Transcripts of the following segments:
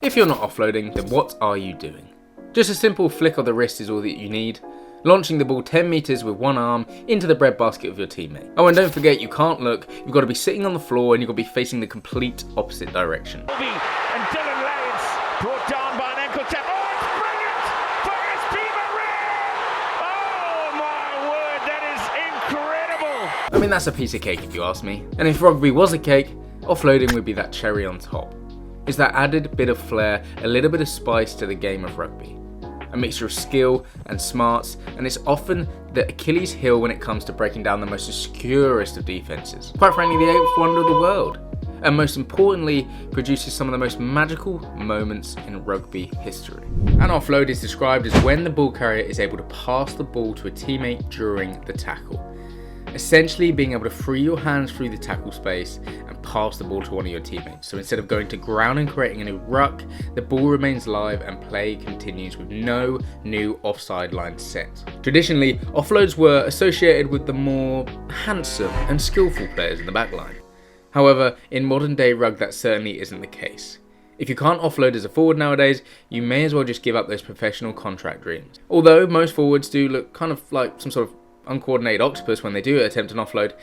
If you're not offloading, then what are you doing? Just a simple flick of the wrist is all that you need. Launching the ball 10 metres with one arm into the breadbasket of your teammate. Oh, and don't forget, you can't look, you've got to be sitting on the floor and you've got to be facing the complete opposite direction. And Dylan Lance brought down by an ankle tap. Oh, it's brilliant for Steve Oh my word, that is incredible. I mean, that's a piece of cake if you ask me. And if rugby was a cake, offloading would be that cherry on top. It's that added bit of flair, a little bit of spice to the game of rugby. A mixture of skill and smarts, and it's often the Achilles heel when it comes to breaking down the most obscurest of defences. Quite frankly, the eighth wonder of the world, and most importantly, produces some of the most magical moments in rugby history. An offload is described as when the ball carrier is able to pass the ball to a teammate during the tackle. Essentially being able to free your hands through the tackle space and pass the ball to one of your teammates. So instead of going to ground and creating a new ruck, the ball remains live and play continues with no new offside line set. Traditionally, offloads were associated with the more handsome and skillful players in the back line. However, in modern day rugby that certainly isn't the case. If you can't offload as a forward nowadays, you may as well just give up those professional contract dreams. Although most forwards do look kind of like some sort of uncoordinated octopus when they do attempt an offload,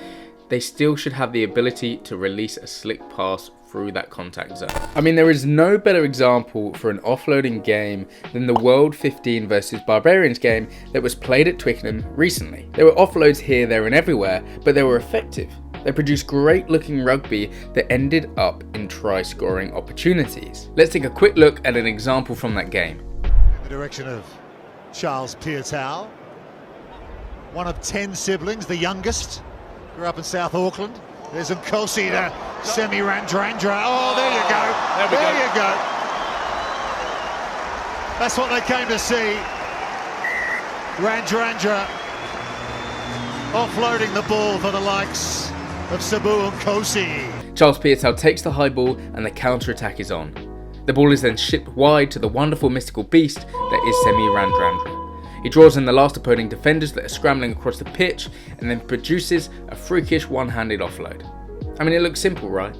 they still should have the ability to release a slick pass through that contact zone. I mean, there is no better example for an offloading game than the World 15 versus Barbarians game that was played at Twickenham recently. There were offloads here, there and everywhere, but they were effective. They produced great looking rugby that ended up in try scoring opportunities. Let's take a quick look at an example from that game. In the direction of Charles Piatow. One of 10 siblings, the youngest, grew up in South Auckland. There's Nkosi to Semi Randrandra. Oh, there you go. There you go. That's what they came to see. Randrandra offloading the ball for the likes of Sabu Nkosi. Charles Piatow takes the high ball and the counter-attack is on. The ball is then shipped wide to the wonderful mystical beast that is Semi Randrandra. He draws in the last opposing defenders that are scrambling across the pitch and then produces a freakish one-handed offload. I mean, it looks simple, right?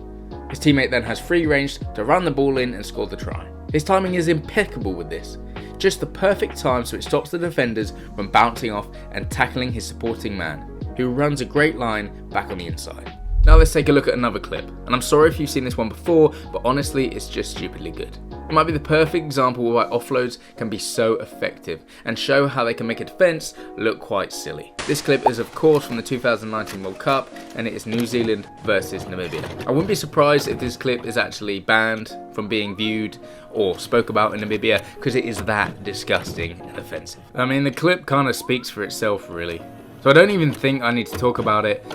His teammate then has free range to run the ball in and score the try. His timing is impeccable with this. Just the perfect time so it stops the defenders from bouncing off and tackling his supporting man, who runs a great line back on the inside. Now let's take a look at another clip, and I'm sorry if you've seen this one before, but honestly it's just stupidly good. It might be the perfect example of why offloads can be so effective and show how they can make a defence look quite silly. This clip is of course from the 2019 World Cup, and it is New Zealand versus Namibia. I wouldn't be surprised if this clip is actually banned from being viewed or spoke about in Namibia, because it is that disgusting and offensive. I mean, the clip kind of speaks for itself really, so I don't even think I need to talk about it.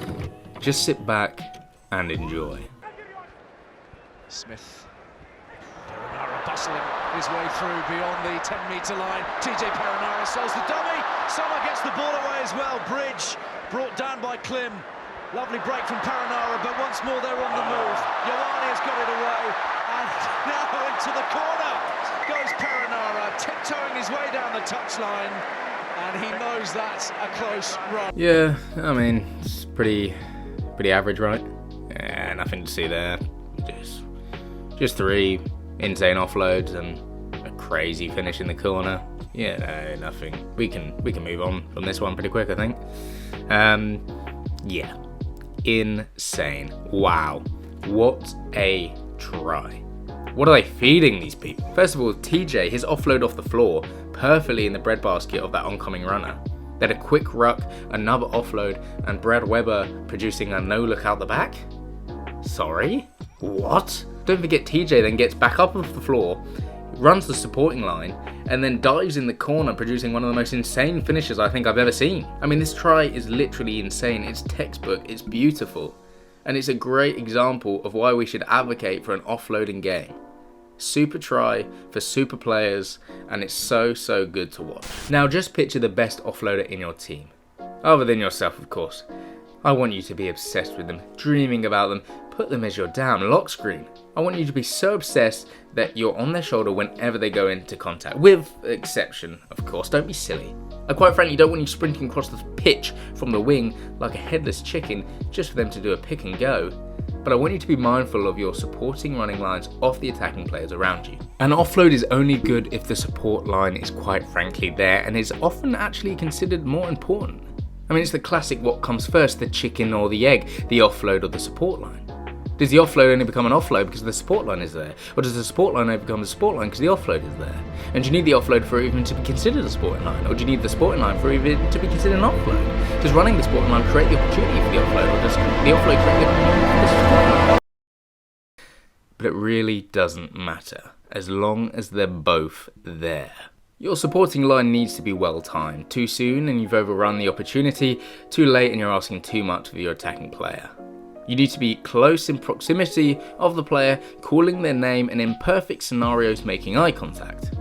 Just sit back and enjoy. Smith. Perenara bustling his way through beyond the 10-metre line. TJ Perenara sells the dummy. Summer gets the ball away as well. Bridge brought down by Klim. Lovely break from Perenara, but once more they're on the move. Ioane has got it away. And now into the corner goes Perenara, tiptoeing his way down the touchline. And he knows that's a close run. Yeah, I mean, it's pretty average, right? Yeah, nothing to see there. Just 3 insane offloads and a crazy finish in the corner. Yeah, no, nothing. We can move on from this one pretty quick, I think. Yeah, insane. Wow, what a try. What are they feeding these people? First of all, TJ, his offload off the floor, perfectly in the breadbasket of that oncoming runner. Then a quick ruck, another offload, and Brad Weber producing a no-look out the back? Sorry? What? Don't forget TJ then gets back up off the floor, runs the supporting line, and then dives in the corner, producing one of the most insane finishes I think I've ever seen. I mean, this try is literally insane. It's textbook, it's beautiful, and it's a great example of why we should advocate for an offloading game. Super try for super players, and it's so good to watch. Now just picture the best offloader in your team. Other than yourself, of course. I want you to be obsessed with them, dreaming about them, put them as your damn lock screen. I want you to be so obsessed that you're on their shoulder whenever they go into contact, with exception, of course. Don't be silly. I quite frankly don't want you sprinting across the pitch from the wing like a headless chicken just for them to do a pick and go. but I want you to be mindful of your supporting running lines off the attacking players around you. An offload is only good if the support line is quite frankly there and is often actually considered more important. I mean, it's the classic what comes first, the chicken or the egg, the offload or the support line. Does the offload only become an offload because the support line is there? Or does the support line only become a support line because the offload is there? And do you need the offload for it even to be considered a supporting line? Or do you need the supporting line for it even to be considered an offload? Does running the supporting line create the opportunity for the offload? Or does the offload create the opportunity for the supporting line? But it really doesn't matter, as long as they're both there. Your supporting line needs to be well timed. Too soon and you've overrun the opportunity, too late and you're asking too much of your attacking player. You need to be close in proximity of the player, calling their name, and in perfect scenarios making eye contact.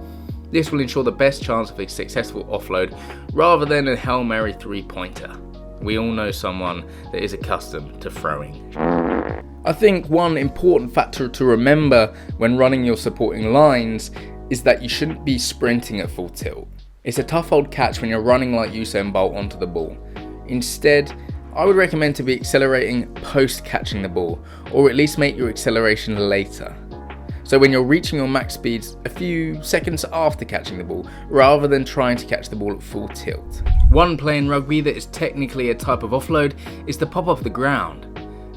This will ensure the best chance of a successful offload rather than a Hail Mary 3-pointer. We all know someone that is accustomed to throwing. I think one important factor to remember when running your supporting lines is that you shouldn't be sprinting at full tilt. It's a tough old catch when you're running like Usain Bolt onto the ball. Instead, I would recommend to be accelerating post catching the ball, or at least make your acceleration later. So when you're reaching your max speeds a few seconds after catching the ball, rather than trying to catch the ball at full tilt. One play in rugby that is technically a type of offload is the pop off the ground.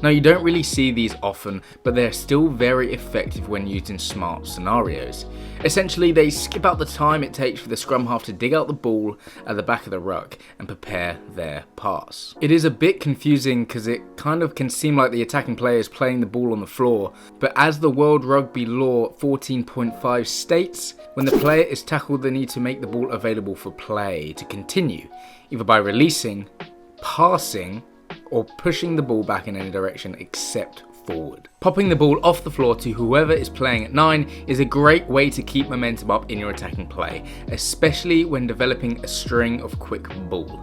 Now you don't really see these often, but they're still very effective when used in smart scenarios. Essentially, they skip out the time it takes for the scrum half to dig out the ball at the back of the ruck and prepare their pass. It is a bit confusing because it kind of can seem like the attacking player is playing the ball on the floor, but as the World Rugby Law 14.5 states, when the player is tackled they need to make the ball available for play to continue, either by releasing, passing, or pushing the ball back in any direction except forward. Popping the ball off the floor to whoever is playing at 9 is a great way to keep momentum up in your attacking play, especially when developing a string of quick ball.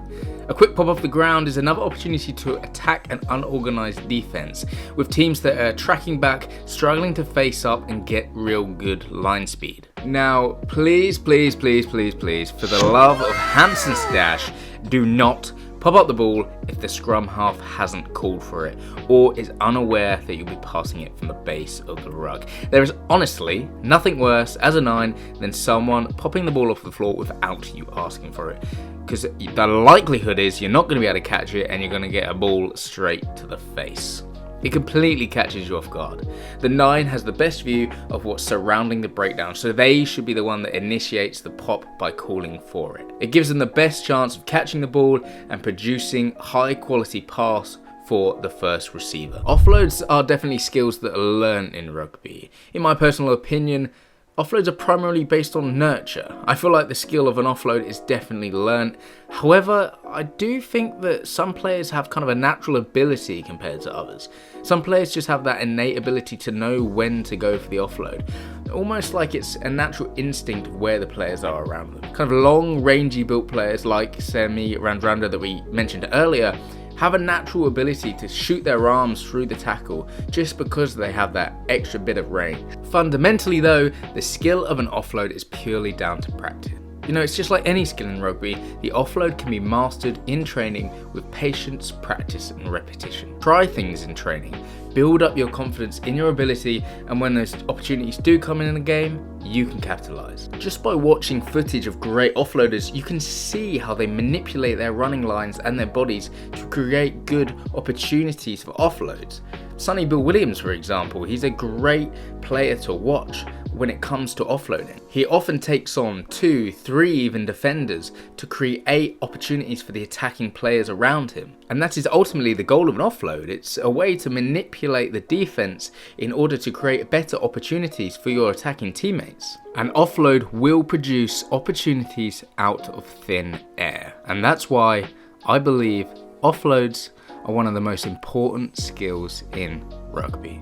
A quick pop off the ground is another opportunity to attack an unorganised defence, with teams that are tracking back, struggling to face up and get real good line speed. Now, please, for the love of Hansen Stash, do not pop up the ball if the scrum half hasn't called for it or is unaware that you'll be passing it from the base of the ruck. There is honestly nothing worse as a 9 than someone popping the ball off the floor without you asking for it, because the likelihood is you're not going to be able to catch it and you're going to get a ball straight to the face. It completely catches you off guard. The 9 has the best view of what's surrounding the breakdown, so they should be the one that initiates the pop by calling for it. It gives them the best chance of catching the ball and producing high quality pass for the first receiver. Offloads are definitely skills that are learned in rugby. In my personal opinion, offloads are primarily based on nurture. I feel like the skill of an offload is definitely learnt. However, I do think that some players have kind of a natural ability compared to others. Some players just have that innate ability to know when to go for the offload. Almost like it's a natural instinct of where the players are around them. Kind of long, rangy built players like Semi Randrandra that we mentioned earlier have a natural ability to shoot their arms through the tackle just because they have that extra bit of range. Fundamentally though, the skill of an offload is purely down to practice. You know, it's just like any skill in rugby, the offload can be mastered in training with patience, practice and repetition. Try things in training, build up your confidence in your ability, and when those opportunities do come in the game, you can capitalise. Just by watching footage of great offloaders, you can see how they manipulate their running lines and their bodies to create good opportunities for offloads. Sonny Bill Williams, for example, he's a great player to watch when it comes to offloading. He often takes on 2, 3 even defenders to create opportunities for the attacking players around him. And that is ultimately the goal of an offload. It's a way to manipulate the defense in order to create better opportunities for your attacking teammates. An offload will produce opportunities out of thin air. And that's why I believe offloads are one of the most important skills in rugby.